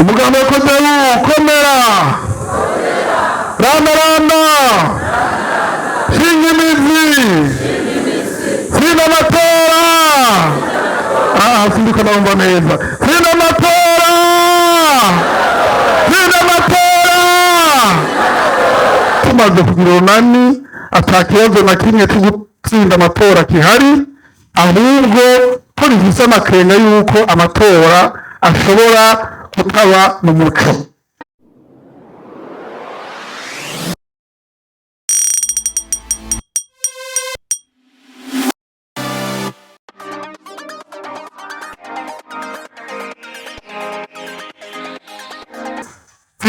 umugabo kodebu komera rama rama shinga imizi sina amatora sindiko nabumva neza sina amatora tumaze kugira urunani ata kibazo na kimwe cyo gutsinda amatora kihari, ahubwo ko rifise amakenga yuko amatora ashobora kutaba mu muco.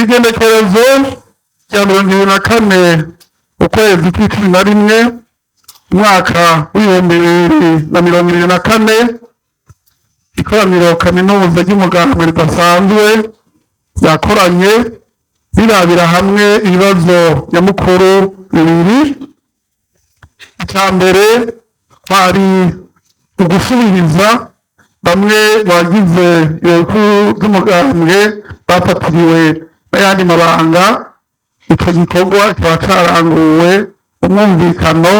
Igenekerezo rya 24 ukwezi kw'icumi na rimwe umwaka w'2024 ikoraniro kaminuza ry'umugambwe ridasanzwe ryakoranye rirabira hamwe ibibazo nyamukuru bibiri. Icya mbere hari ugusubiriza bamwe bagize ibihugu by'umugambwe bafatiriwe n'ayandi mabanga. Icyo gikorwa kikaba cyaranguwe umwumvikano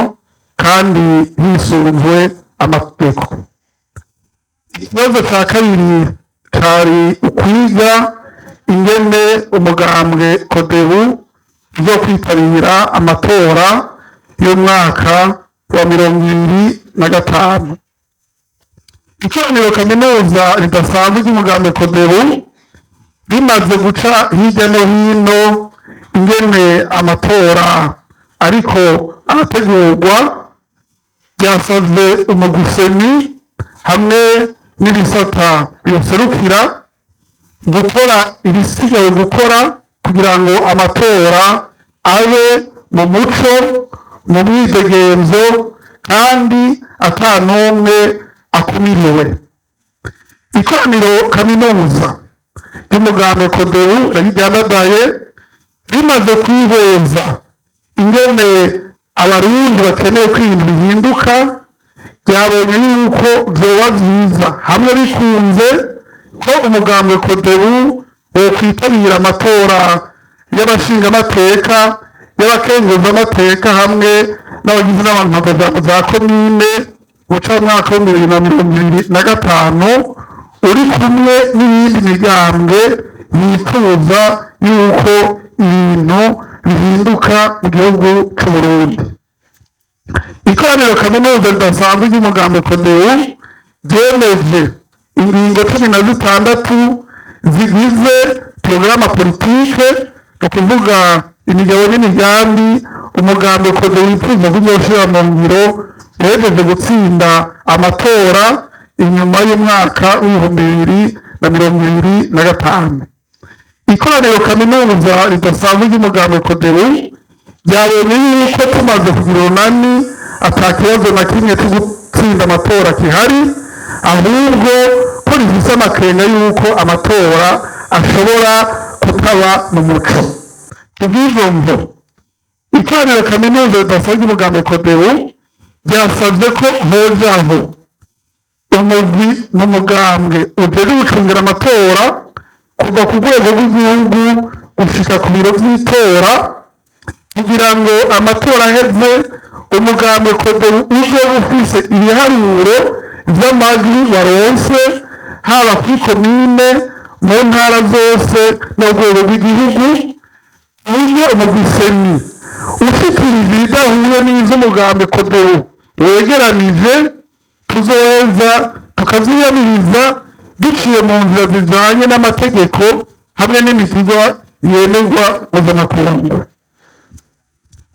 kandi hisunzwe amategeko. Ikibazo cya kabiri cyari ukwiga ingene umugambwe kodebu zo kwitabira amatora y'umwaka wa 2025. Ikoraniro kaminuza ridasanzwe ry'umugambwe kodebu rimaze guca hirya no hino ingene amatora ariko arategurwa, ryasavye umuguseni hamwe n'ibisata biserukira gukora ibisigaye gukora kugira ngo amatora abe mu muco, mu mwidegenzo kandi ata n'umwe akumiriwe. Ikoraniro kaminuza ry'umugambwe kodebu ryandadaye rimaze kwiheza ingene abarundi bakeneye kwintu bihinduka, byabonye yuko vyoba vyiza hamwe bikunze ko umugambwe kodebu wokwitabira amatora y'abashingamateka, y'abakenguzamateka hamwe n'abagize n'abantu za komine guca mwaka wa 2025 uri kumwe n'iyindi migambwe yifuza yuko ibintu bihinduka mu gihugu cy'u Burundi. Ikoraniro kaminuza ridasanzwe ry'umugambwe kodebu ryemeje ingingo 16 zigize porogaramu politike, ni ukuvuga imigabo n'imigambi umugambwe kodebu wifuza kuzoshira mu ngiro uhejeje gutsinda amatora inyuma y'umwaka w'2025. Ikoraniro kaminuza ridasanzwe ry'umugambwe kodebu ryabonye yuko tumaze kugira urunani ata kibazo na kimwe cyo gutsinda amatora kihari, ahubwo ko rifise amakenga yuko amatora ashobora kutaba mu muco. Kubw'ivyo mvo ikoraniro kaminuza ridasanzwe ry'umugambwe kodebu ryasavye ko hojaho umugwi n'umugambwe ujejwe gucungira amatora kuva ku rwego rw'igihugu gushika ku biro vy'itora, kugira ngo amatora aheze umugambwe kodebu uje ufise ibiharuro vy'amajwi waronse haba kuri komine, mu ntara zose no rwego rw'igihugu. Niyo umugwiseni ushikirije ibidahuye n'ivy'umugambwe kodebu wegeranije tuzoheza tukaziyamiriza duciye mu nzira zijanye n'amategeko hamwe n'imisigwa yemerwa mpuzamakungu.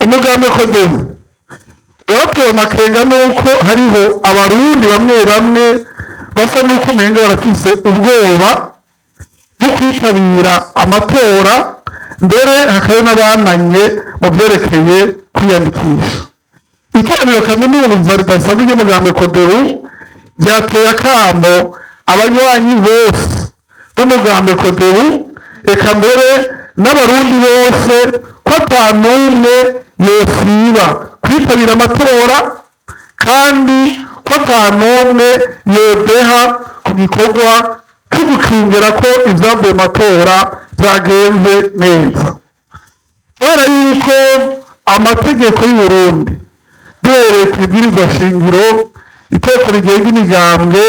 Umugambwe kodebu watewe amakenga nuko hariho abarundi bamwe bamwe basa nuko umenga barafise ubwoba bwo kwitabira amatora, mbere hakaba n'abananye mu vyerekeye kwiyandikisha. Ikoraniro kaminuza ridasanzwe ry'umugambwe kodebu ryateye akamo abanywanyi bose bo mu n'umugambi kodebu eka mbere n'abarundi bose ko ata n'umwe yosiba kwitabira amatora kandi ko ata n'umwe yodeha ku gikorwa cyo gukingira ko ibyavuye mu matora byagenze neza. Kubera yuko amategeko y'Uburundi duhereye ku ibwirizwa shingiro, itegeko rigenga imigambwe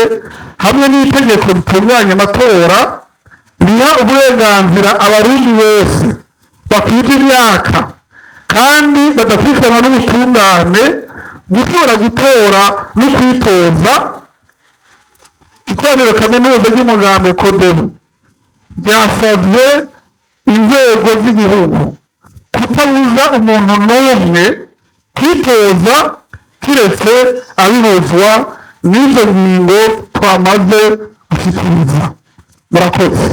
hamwe n'itegeko ritunganya amatora riha uburenganzira abarundi bose bakwije imyaka kandi badakurikiranwa n'ubutungane gushobora gutora no kwitoza. Ikoraniro kaminuza ry'umugambi kodebu ryasabye inzego z'igihugu kutabuza umuntu n'umwe kwitoza kiretse abibuzwa n'izo ngingo twamaze gushyikiriza. Murakoze.